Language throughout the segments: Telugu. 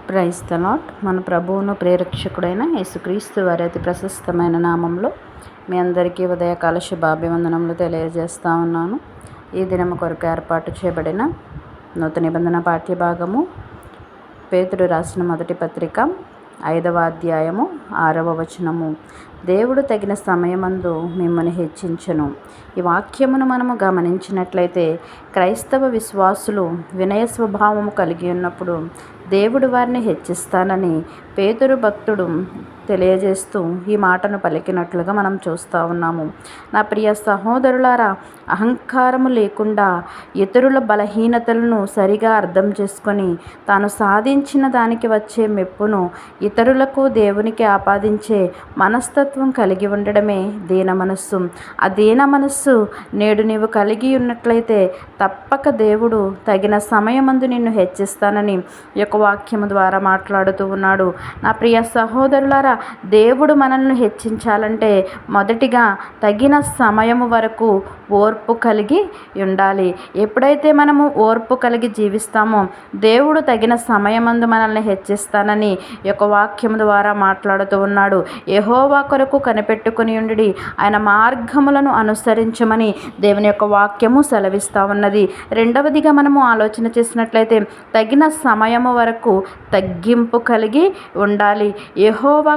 Praise the lord. మన ప్రభువును ప్రేరక్షకుడైన యేసుక్రీస్తు వారి అతి ప్రశస్తమైన నామంలో మీ అందరికీ ఉదయకాల శుభాభివందనములు తెలియజేస్తా ఉన్నాను. ఈ దినము కొరకు ఏర్పాటు చేయబడిన నూతన నిబంధన పాఠ్యభాగము పేతురు రాసిన మొదటి పత్రిక 5వ అధ్యాయము 6వ వచనము. దేవుడు తగిన సమయమందు మిమ్మల్ని హెచ్చించును. ఈ వాక్యమును మనము గమనించినట్లయితే క్రైస్తవ విశ్వాసులు వినయ స్వభావము కలిగి ఉన్నప్పుడు దేవుడు వారిని హెచ్చిస్తానని పేతురు భక్తుడు తెలియజేస్తూ ఈ మాటను పలికినట్లుగా మనం చూస్తూ ఉన్నాము. నా ప్రియ సహోదరులారా, అహంకారము లేకుండా ఇతరుల బలహీనతలను సరిగా అర్థం చేసుకొని తాను సాధించిన దానికి వచ్చే మెప్పును ఇతరులకు దేవునికి ఆపాదించే మనస్తత్వం కలిగి ఉండడమే దీన మనస్సు. ఆ దీన మనస్సు నేడు నీవు కలిగి ఉన్నట్లయితే తప్పక దేవుడు తగిన సమయమందు నిన్ను హెచ్చిస్తానని ఈ యొక్క వాక్యము ద్వారా మాట్లాడుతూ ఉన్నాడు. నా ప్రియ సహోదరులారా, దేవుడు మనల్ని హెచ్చించాలంటే మొదటిగా తగిన సమయము వరకు ఓర్పు కలిగి ఉండాలి. ఎప్పుడైతే మనము ఓర్పు కలిగి జీవిస్తామో దేవుడు తగిన సమయమందు మనల్ని హెచ్చిస్తానని ఈ యొక్క వాక్యము ద్వారా మాట్లాడుతూ ఉన్నాడు. యెహోవా కొరకు కనిపెట్టుకుని ఉండి ఆయన మార్గములను అనుసరించమని దేవుని యొక్క వాక్యము సెలవిస్తూ ఉన్నది. రెండవదిగా మనము ఆలోచన చేసినట్లయితే తగిన సమయము వరకు తగ్గింపు కలిగి ఉండాలి. యెహోవా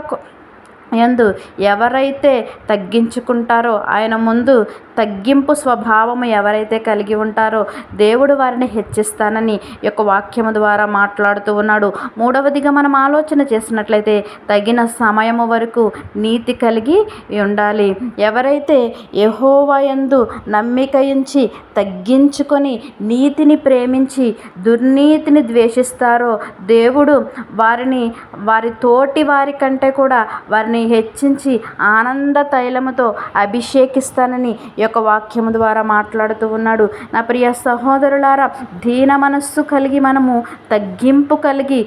యందు ఎవరైతే తగ్గించుకుంటారో, ఆయన ముందు తగ్గింపు స్వభావము ఎవరైతే కలిగి ఉంటారో దేవుడు వారిని హెచ్చిస్తానని ఈ యొక్క వాక్యము ద్వారా మాట్లాడుతూ ఉన్నాడు. మూడవదిగా మనం ఆలోచన చేసినట్లయితే తగిన సమయము వరకు నీతి కలిగి ఉండాలి. ఎవరైతే యెహోవా యందు నమ్మిక ఉంచి తగ్గించుకొని నీతిని ప్రేమించి దుర్నీతిని ద్వేషిస్తారో దేవుడు వారిని వారి తోటి వారి కంటే కూడా వారిని హెచ్చించి ఆనంద తైలముతో అభిషేకిస్తానని ఈ యొక్క వాక్యము ద్వారా మాట్లాడుతూ ఉన్నాడు. నా ప్రియ సహోదరులారా, దీన మనస్సు కలిగి మనము తగ్గింపు కలిగి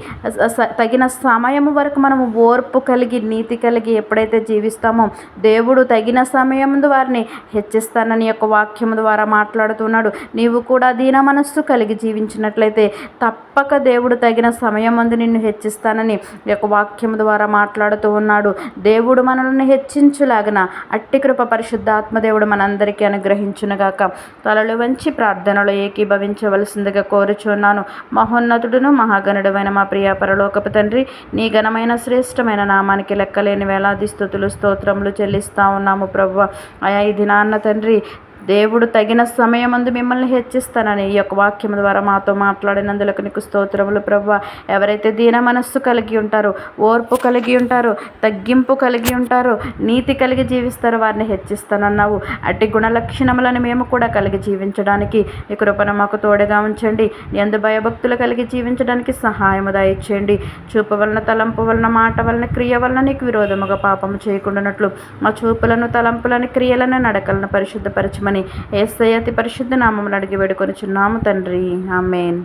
తగిన సమయం వరకు మనము ఓర్పు కలిగి నీతి కలిగి ఎప్పుడైతే జీవిస్తామో దేవుడు తగిన సమయంలో వారిని హెచ్చిస్తానని యొక్క వాక్యము ద్వారా మాట్లాడుతున్నాడు. నీవు కూడా దీన మనస్సు కలిగి జీవించినట్లయితే తప్పక దేవుడు తగిన సమయం ముందు నిన్ను హెచ్చిస్తానని ఈ యొక్క వాక్యము ద్వారా మాట్లాడుతూ ఉన్నాడు. దేవుడు మనల్ని హెచ్చించులాగన అట్టి కృప పరిశుద్ధాత్మదేవుడు మనందరికీ అనుగ్రహించునుగాక. తలలు వంచి ప్రార్థనలో ఏకీభవించవలసిందిగా కోరుచున్నాను. మహోన్నతుడును మహాగణుడమైన మా ప్రియ పరలోకపు తండ్రి, నీ ఘనమైన శ్రేష్టమైన నామానికి లెక్కలేని వేలాది స్తుతులు స్తోత్రములు చెల్లిస్తా ఉన్నాము ప్రభువా. అయా ఈ దినాన్న తండ్రి దేవుడు తగిన సమయమందు మిమ్మల్ని హెచ్చిస్తానని ఈ యొక్క వాక్యం ద్వారా మాతో మాట్లాడినందులకు నీకు స్తోత్రములు ప్రభువా. ఎవరైతే దీన మనస్సు కలిగి ఉంటారో, ఓర్పు కలిగి ఉంటారో, తగ్గింపు కలిగి ఉంటారో, నీతి కలిగి జీవిస్తారో వారిని హెచ్చిస్తానన్నావు. అట్టి గుణ లక్షణములను మేము కూడా కలిగి జీవించడానికి ఈ కృపను మాకు తోడుగా ఉంచండి. యందు భయభక్తులు కలిగి జీవించడానికి సహాయము దయచేయండి. చూపు వలన, తలంపు వలన, మాట వలన, క్రియ వలన నీకు విరోధముగా పాపము చేయకుండానట్లు మా చూపులను, తలంపులను, క్రియలను, నడకలను పరిశుద్ధపరచమని యేసయ్య అతి పరిశుద్ధ నామములో అడిగి వేడుకొనుచున్నాము తండ్రి. ఆమేన్.